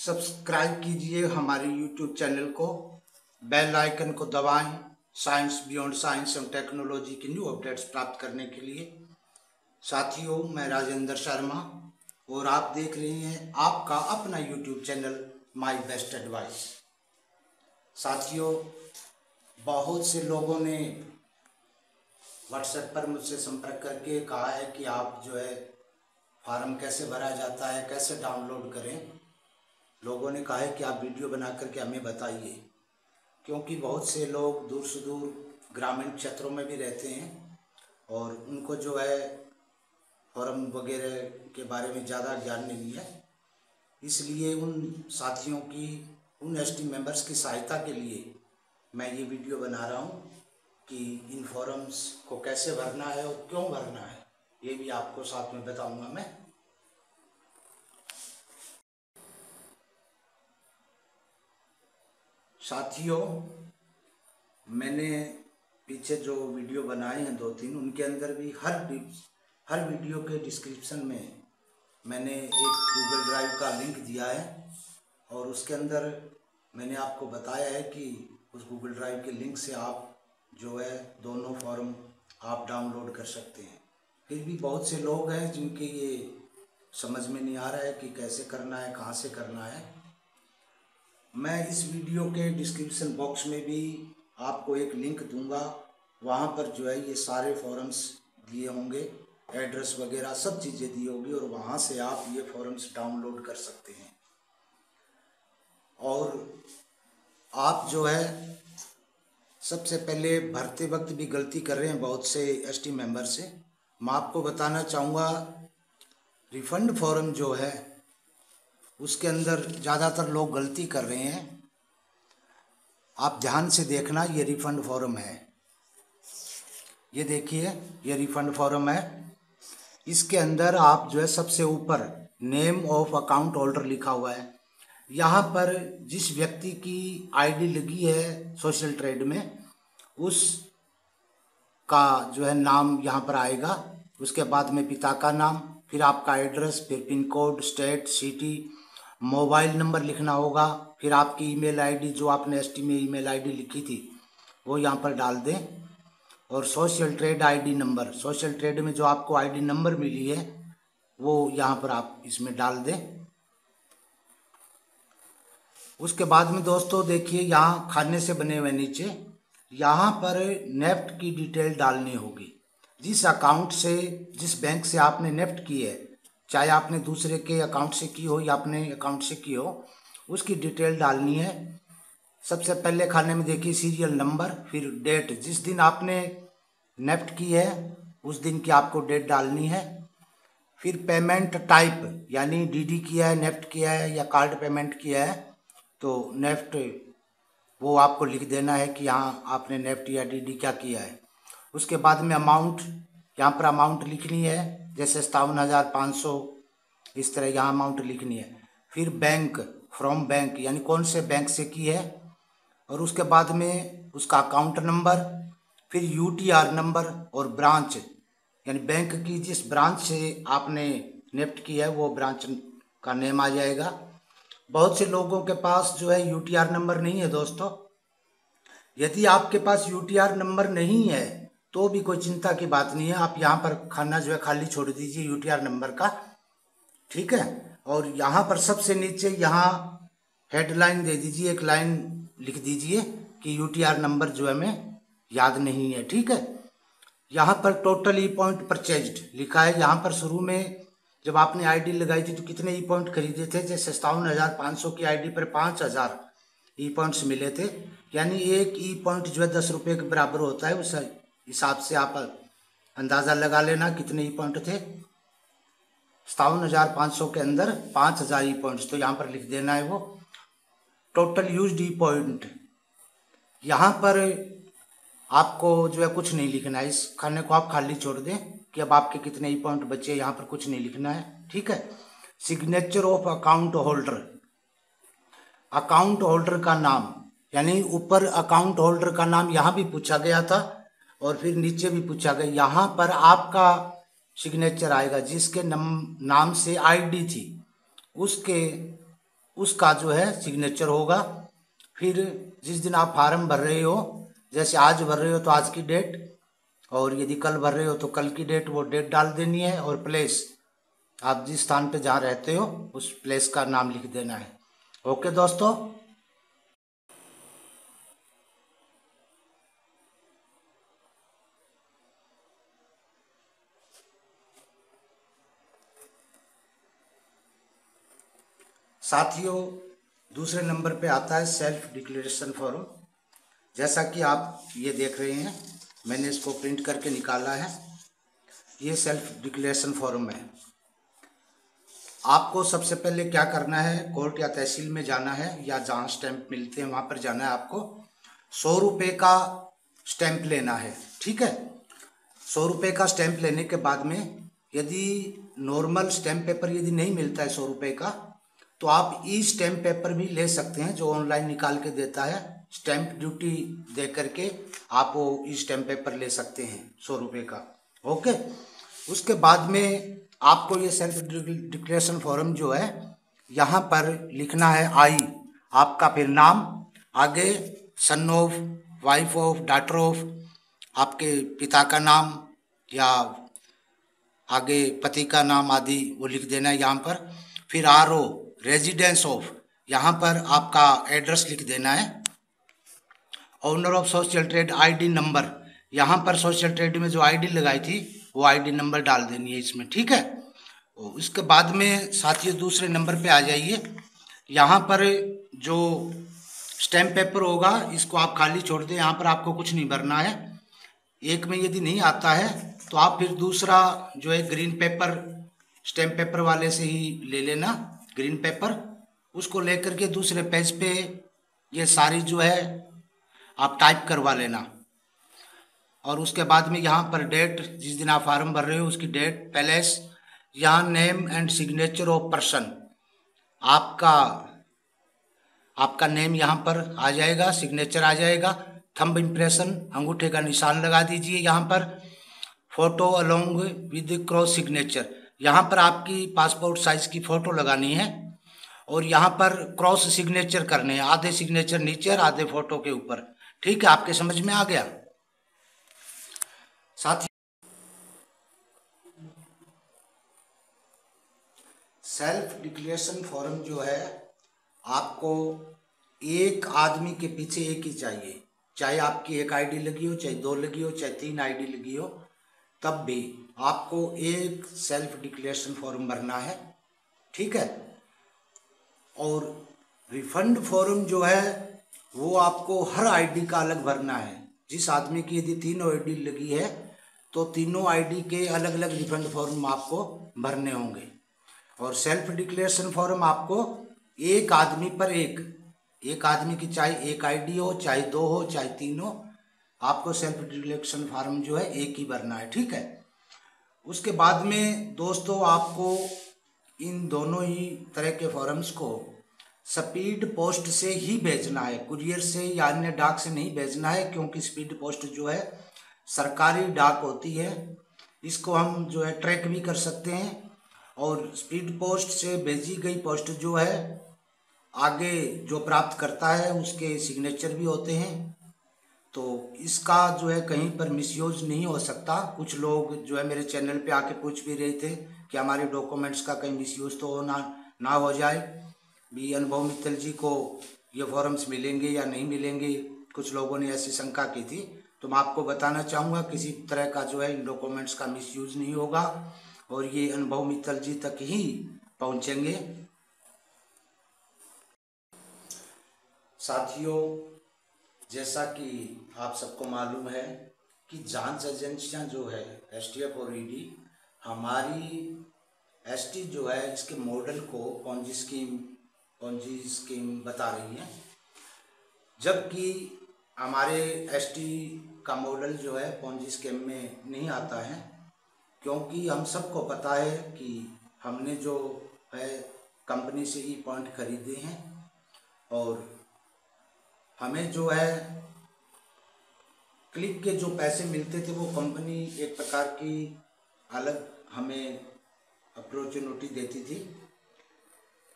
Subscribe कीजिए हमारे YouTube channel को, बेल आइकन को दबाएं science beyond science and technology की न्यू अपडेट्स प्राप्त करने के लिए। साथियों, मैं राजेंद्र शर्मा और आप देख रहे हैं आपका अपना YouTube channel my best advice. साथियों, बहुत से लोगों ने व्हाट्सएप पर मुझसे संपर्क करके कहा है कि आप जो है फार्म कैसे भरा जाता है, कैसे डाउनलोड करें। लोगों ने कहा है कि आप वीडियो बना करके हमें बताइए, क्योंकि बहुत से लोग दूर से दूर ग्रामीण क्षेत्रों में भी रहते हैं और उनको जो है फॉर्म वगैरह के बारे में ज़्यादा ज्ञान नहीं है। इसलिए उन साथियों की, उन एसटी मेंबर्स की सहायता के लिए मैं ये वीडियो बना रहा हूँ कि इन फॉर्म्स को कैसे भरना है और क्यों भरना है, ये भी आपको साथ में बताऊँगा मैं। साथियों, मैंने पीछे जो वीडियो बनाए हैं 2-3, उनके अंदर भी हर वीडियो के डिस्क्रिप्शन में मैंने एक गूगल ड्राइव का लिंक दिया है और उसके अंदर मैंने आपको बताया है कि उस गूगल ड्राइव के लिंक से आप जो है दोनों फॉर्म आप डाउनलोड कर सकते हैं। फिर भी बहुत से लोग हैं जिनके ये समझ में नहीं आ रहा है कि कैसे करना है, कहाँ से करना है। मैं इस वीडियो के डिस्क्रिप्शन बॉक्स में भी आपको एक लिंक दूंगा, वहाँ पर जो है ये सारे फॉर्म्स दिए होंगे, एड्रेस वगैरह सब चीज़ें दी होगी और वहाँ से आप ये फॉर्म्स डाउनलोड कर सकते हैं। और आप जो है सबसे पहले भरते वक्त भी गलती कर रहे हैं बहुत से एसटी मेंबर से। मैं आपको बताना चाहूँगा, रिफंड फॉर्म जो है उसके अंदर ज़्यादातर लोग गलती कर रहे हैं। आप ध्यान से देखना, ये रिफंड फॉर्म है, ये देखिए ये रिफंड फॉर्म है। इसके अंदर आप जो है सबसे ऊपर नेम ऑफ अकाउंट होल्डर लिखा हुआ है। यहाँ पर जिस व्यक्ति की आईडी लगी है सोशल ट्रेड में, उस का जो है नाम यहाँ पर आएगा। उसके बाद में पिता का नाम, फिर आपका एड्रेस, फिर pin code, state, city, mobile number लिखना होगा। फिर आपकी ईमेल आईडी, जो आपने एसटी में ईमेल आईडी लिखी थी वो यहाँ पर डाल दें। और social trade ID number, social trade में जो आपको आईडी नंबर मिली है वो यहाँ पर आप इसमें डाल दें। उसके बाद में दोस्तों देखिए, यहाँ खाने से बने हुए नीचे यहाँ पर नेफ्ट की डिटेल डालनी होगी। जिस अकाउंट से, जिस बैंक से आपने नेफ्ट की है, चाहे आपने दूसरे के अकाउंट से की हो या अपने अकाउंट से की हो, उसकी डिटेल डालनी है। सबसे पहले खाने में देखिए सीरियल नंबर, फिर डेट, जिस दिन आपने नेफ्ट की है उस दिन की आपको डेट डालनी है। फिर पेमेंट टाइप, यानी डीडी किया है, नेफ्ट किया है या कार्ड पेमेंट किया है, तो नेफ्ट वो आपको लिख देना है कि यहाँ आपने नेफ्ट या डीडी क्या किया है। उसके बाद में अमाउंट, यहाँ पर अमाउंट लिखनी है, जैसे 57,500, इस तरह यहाँ अमाउंट लिखनी है। फिर बैंक, फ्रॉम बैंक, यानी कौन से बैंक से की है, और उसके बाद में उसका अकाउंट नंबर, फिर यूटीआर नंबर और ब्रांच, यानी बैंक की जिस ब्रांच से आपने नेफ्ट की है वो ब्रांच का नेम आ जाएगा। बहुत से लोगों के पास जो है यूटीआर नंबर नहीं है दोस्तों। यदि आपके पास यूटीआर नंबर नहीं है तो भी कोई चिंता की बात नहीं है, आप यहाँ पर खाना जो है खाली छोड़ दीजिए यूटीआर नंबर का, ठीक है। और यहाँ पर सबसे नीचे यहाँ हेडलाइन दे दीजिए, एक लाइन लिख दीजिए कि यूटीआर नंबर जो है हमें याद नहीं है, ठीक है। यहाँ पर टोटल ई पॉइंट परचेज्ड लिखा है। यहाँ पर शुरू में जब आपने आईडी लगाई थी तो कितने ई पॉइंट खरीदे थे, जैसे 57,500 की आईडी पर 5,000 ई पॉइंट्स मिले थे, यानी एक ई पॉइंट जो है 10 रुपये के बराबर होता है। उस हिसाब से आप अंदाज़ा लगा लेना कितने ई पॉइंट थे। 57,500 के अंदर 5,000 ई पॉइंट्स, तो यहाँ पर लिख देना है वो टोटल यूज्ड ई पॉइंट। यहाँ पर आपको जो है कुछ नहीं लिखना है, इस खाने को आप खाली छोड़ दें कि अब आपके कितने ई पॉइंट बचे, यहाँ पर कुछ नहीं लिखना है, ठीक है। Signature of account holder, account holder का नाम, यानी ऊपर अकाउंट होल्डर का नाम यहाँ भी पूछा गया था और फिर नीचे भी पूछा गया। यहाँ पर आपका सिग्नेचर आएगा, जिसके नाम से आईडी थी उसके उसका जो है सिग्नेचर होगा। फिर जिस दिन आप फार्म भर रहे हो, जैसे आज भर रहे हो तो आज की डेट, और यदि कल भर रहे हो तो कल की डेट, वो डेट डाल देनी है। और प्लेस, आप जिस स्थान पे जहाँ रहते हो उस प्लेस का नाम लिख देना है। ओके दोस्तों। साथियों, दूसरे नंबर पे आता है सेल्फ डिक्लेरेशन फॉर्म। जैसा कि आप ये देख रहे हैं, मैंने इसको प्रिंट करके निकाला है। ये सेल्फ डिक्लेरेशन फॉर्म है। आपको सबसे पहले क्या करना है, कोर्ट या तहसील में जाना है, या जहाँ स्टैंप मिलते हैं वहाँ पर जाना है। आपको 100 रुपये का स्टैंप लेना है, ठीक है। 100 रुपये का स्टैंप लेने के बाद में, यदि नॉर्मल स्टैंप पेपर यदि नहीं मिलता है 100 रुपये का, तो आप ई स्टैंप पेपर भी ले सकते हैं, जो ऑनलाइन निकाल के देता है। स्टैंप ड्यूटी दे करके आप वो ई स्टैंप पेपर ले सकते हैं 100 रुपये का। ओके। उसके बाद में आपको ये सेल्फ डिक्लेरेशन फॉर्म जो है, यहाँ पर लिखना है आई, आपका फिर नाम, आगे son of, wife of, daughter of, आपके पिता का नाम या आगे पति का नाम आदि वो लिख देना है यहाँ पर। फिर आर ओ, रेजिडेंस ऑफ, यहाँ पर आपका एड्रेस लिख देना है। Owner of social trade ID number, यहाँ पर सोशल ट्रेड में जो आईडी लगाई थी वो आईडी नंबर डाल देनी है इसमें, ठीक है। उसके बाद में साथियों दूसरे नंबर पे आ जाइए। यहाँ पर जो स्टैम्प पेपर होगा इसको आप खाली छोड़ दें, यहाँ पर आपको कुछ नहीं भरना है। एक में यदि नहीं आता है तो आप फिर दूसरा जो है ग्रीन पेपर, स्टैम्प पेपर वाले से ही ले लेना ग्रीन पेपर। उसको लेकर के दूसरे पेज पे ये सारी जो है आप टाइप करवा लेना। और उसके बाद में यहाँ पर डेट, जिस दिन आप फॉर्म भर रहे हो उसकी डेट, पैलेस, यहाँ name and signature of person, आपका नेम यहाँ पर आ जाएगा, सिग्नेचर आ जाएगा। थंब इम्प्रेशन, अंगूठे का निशान लगा दीजिए यहाँ पर। Photo along with cross signature, यहाँ पर आपकी पासपोर्ट साइज की फोटो लगानी है और यहाँ पर क्रॉस सिग्नेचर करने हैं, आधे सिग्नेचर नीचे और आधे फोटो के ऊपर। ठीक है, आपके समझ में आ गया। साथ ही सेल्फ डिक्लेरेशन फॉर्म जो है आपको एक आदमी के पीछे एक ही चाहिए, चाहे आपकी एक आईडी लगी हो, चाहे 2 लगी हो, चाहे 3 आईडी लगी हो, तब भी आपको एक सेल्फ डिक्लेरेशन फॉर्म भरना है, ठीक है। और रिफंड फॉर्म जो है वो आपको हर आईडी का अलग भरना है। जिस आदमी की यदि 3 आईडी लगी है तो तीनों आईडी के अलग अलग रिफंड फॉर्म आपको भरने होंगे। और सेल्फ डिक्लेरेशन फॉर्म आपको एक आदमी पर एक आदमी की चाहे एक आईडी हो, चाहे 2 हो, चाहे 3 हो, आपको सेल्फ डिक्लेरेशन फॉर्म जो है एक ही भरना है, ठीक है। उसके बाद में दोस्तों आपको इन दोनों ही तरह के फॉर्म्स को स्पीड पोस्ट से ही भेजना है, कुरियर से या अन्य डाक से नहीं भेजना है, क्योंकि स्पीड पोस्ट जो है सरकारी डाक होती है, इसको हम जो है ट्रैक भी कर सकते हैं। और स्पीड पोस्ट से भेजी गई पोस्ट जो है आगे जो प्राप्त करता है उसके सिग्नेचर भी होते हैं, तो इसका जो है कहीं पर मिसयूज नहीं हो सकता। कुछ लोग जो है मेरे चैनल पे आके पूछ भी रहे थे कि हमारे डॉक्यूमेंट्स का कहीं मिसयूज तो ना हो जाए भी, अनुभव मित्तल जी को ये फॉर्म्स मिलेंगे या नहीं मिलेंगे, कुछ लोगों ने ऐसी शंका की थी। तो मैं आपको बताना चाहूँगा किसी तरह का जो है इन डॉक्यूमेंट्स का मिसयूज नहीं होगा और ये अनुभव मित्तल जी तक ही पहुँचेंगे। साथियों, जैसा कि आप सबको मालूम है कि जांच एजेंसियां जो है एसटीएफ और ईडी हमारी एसटी जो है इसके मॉडल को पॉन्जी स्कीम बता रही है, जबकि हमारे एसटी का मॉडल जो है पॉन्जी स्कीम में नहीं आता है, क्योंकि हम सबको पता है कि हमने जो है कंपनी से ई पॉइंट खरीदे हैं और हमें जो है क्लिक के जो पैसे मिलते थे वो कंपनी एक प्रकार की अलग हमें अपॉर्चुनिटी देती थी।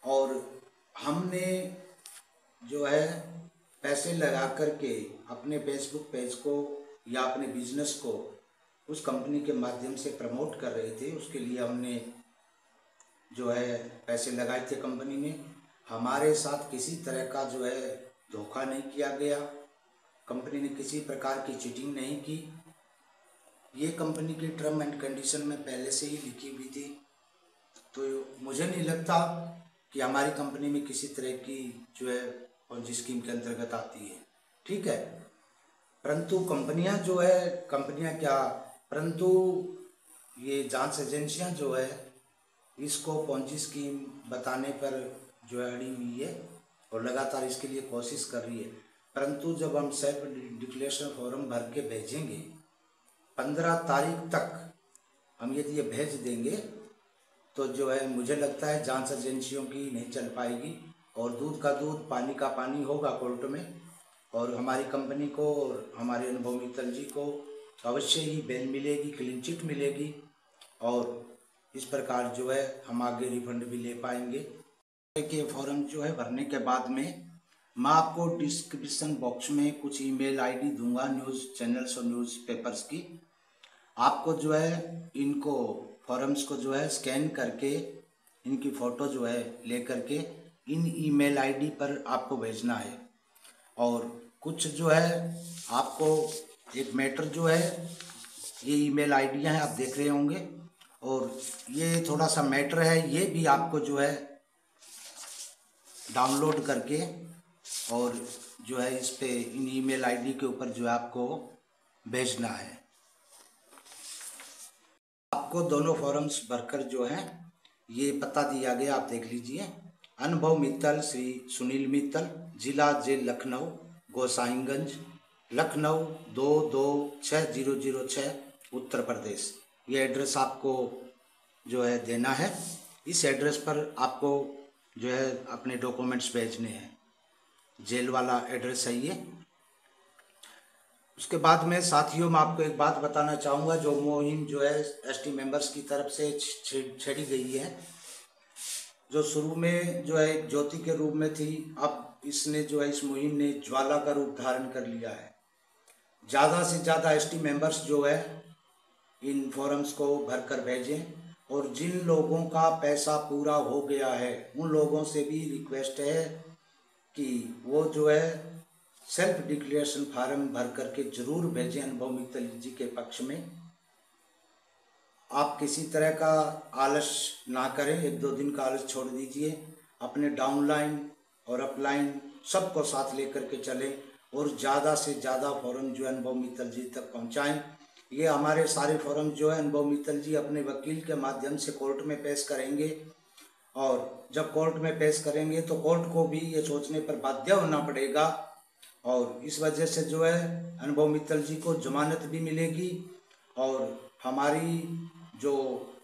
और हमने जो है पैसे लगा करके अपने फेसबुक पेज को या अपने बिजनेस को उस कंपनी के माध्यम से प्रमोट कर रहे थे, उसके लिए हमने जो है पैसे लगाए थे कंपनी में। हमारे साथ किसी तरह का जो है धोखा नहीं किया गया, कंपनी ने किसी प्रकार की चीटिंग नहीं की। ये कंपनी की टर्म एंड कंडीशन में पहले से ही लिखी हुई थी, तो मुझे नहीं लगता कि हमारी कंपनी में किसी तरह की जो है पॉन्जी स्कीम के अंतर्गत आती है, ठीक है। परंतु कंपनियां क्या, परंतु ये जांच एजेंसियां जो है इसको पॉन्जी स्कीम बताने पर जो है अड़ी हुई है और लगातार इसके लिए कोशिश कर रही है। परंतु जब हम सेल्फ डिक्लेरेशन फॉर्म भर के भेजेंगे 15 तारीख तक, हम यदि ये भेज देंगे तो जो है मुझे लगता है जांच एजेंसियों की नहीं चल पाएगी और दूध का दूध पानी का पानी होगा कोर्ट में, और हमारी कंपनी को और हमारे अनुभव मित्तल जी को अवश्य ही बेल मिलेगी, क्लीन चिट मिलेगी और इस प्रकार जो है हम आगे रिफंड भी ले पाएंगे। के फॉर्म जो है भरने के बाद में मैं आपको डिस्क्रिप्शन बॉक्स में कुछ ईमेल आईडी दूंगा न्यूज़ चैनल्स और न्यूज़ पेपर्स की। आपको जो है इनको फॉर्म्स को जो है स्कैन करके इनकी फ़ोटो जो है ले करके इन ईमेल आईडी पर आपको भेजना है। और कुछ जो है आपको एक मैटर जो है, ये ईमेल आईडियाँ हैं आप देख रहे होंगे, और ये थोड़ा सा मैटर है, ये भी आपको जो है डाउनलोड करके और जो है इस पे इन ईमेल आईडी के ऊपर जो है आपको भेजना है। आपको दोनों फॉर्म्स भरकर जो है ये पता दिया गया, आप देख लीजिए। अनुभव मित्तल, श्री सुनील मित्तल, जिला जेल लखनऊ, गोसाइगंज, लखनऊ 226006, उत्तर प्रदेश। ये एड्रेस आपको जो है देना है। इस एड्रेस पर आपको जो है अपने डॉक्यूमेंट्स भेजने हैं, जेल वाला एड्रेस है ये। उसके बाद में साथियों मैं आपको एक बात बताना चाहूँगा, जो मुहिम जो है एसटी मेंबर्स की तरफ से छेड़ी गई है, जो शुरू में जो है एक ज्योति के रूप में थी, अब इसने जो है इस मुहिम ने ज्वाला का रूप धारण कर लिया है। ज़्यादा से ज़्यादा एसटी मेंबर्स जो है इन फॉर्म्स को भरकर भेजें, और जिन लोगों का पैसा पूरा हो गया है उन लोगों से भी रिक्वेस्ट है कि वो जो है सेल्फ डिक्लेरेशन फार्म भर करके जरूर भेजें अनुभव मित्तल जी के पक्ष में। आप किसी तरह का आलस ना करें, 1-2 दिन का आलस छोड़ दीजिए, अपने डाउनलाइन और अपलाइन सबको साथ लेकर के चलें और ज़्यादा से ज़्यादा फॉर्म जो है अनुभव मित्तल जी तक पहुंचाएं। ये हमारे सारे फॉर्म जो है अनुभव मित्तल जी अपने वकील के माध्यम से कोर्ट में पेश करेंगे, और जब कोर्ट में पेश करेंगे तो कोर्ट को भी ये सोचने पर बाध्य होना पड़ेगा, और इस वजह से जो है अनुभव मित्तल जी को जमानत भी मिलेगी, और हमारी जो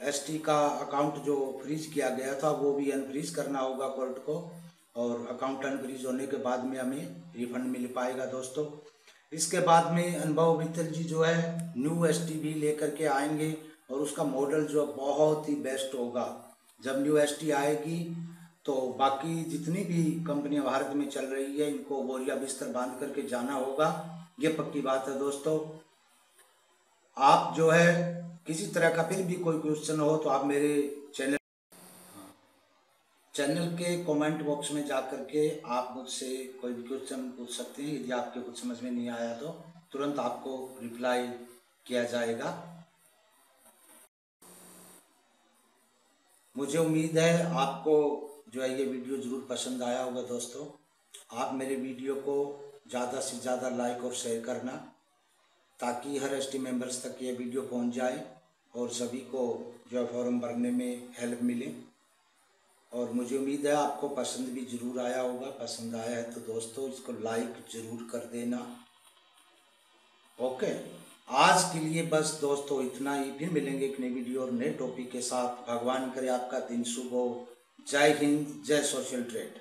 एसटी का अकाउंट जो फ्रीज किया गया था वो भी अनफ्रीज करना होगा कोर्ट को, और अकाउंट अनफ्रीज होने के बाद में हमें रिफंड मिल पाएगा दोस्तों। इसके बाद में अनुभव मित्तल जी जो है न्यू एसटी भी लेकर के आएंगे, और उसका मॉडल जो बहुत ही बेस्ट होगा। जब न्यू एसटी आएगी तो बाकी जितनी भी कंपनियां भारत में चल रही है इनको बोरिया बिस्तर बांध करके जाना होगा, ये पक्की बात है दोस्तों। आप जो है किसी तरह का फिर भी कोई क्वेश्चन हो तो आप मेरे चैनल के कमेंट बॉक्स में जा करके आप मुझसे कोई भी क्वेश्चन पूछ सकते हैं। यदि आपके कुछ समझ में नहीं आया तो तुरंत आपको रिप्लाई किया जाएगा। मुझे उम्मीद है आपको जो है ये वीडियो ज़रूर पसंद आया होगा दोस्तों। आप मेरे वीडियो को ज़्यादा से ज़्यादा लाइक और शेयर करना, ताकि हर एसटी मेंबर्स तक ये वीडियो पहुंच जाए और सभी को जो है फॉर्म भरने में हेल्प मिले। और मुझे उम्मीद है आपको पसंद भी ज़रूर आया होगा। पसंद आया है तो दोस्तों इसको लाइक ज़रूर कर देना। ओके, आज के लिए बस दोस्तों इतना ही। फिर मिलेंगे एक नई वीडियो और नए टॉपिक के साथ। भगवान करे आपका दिन शुभ हो। जय हिंद, जय सोशल ट्रेड।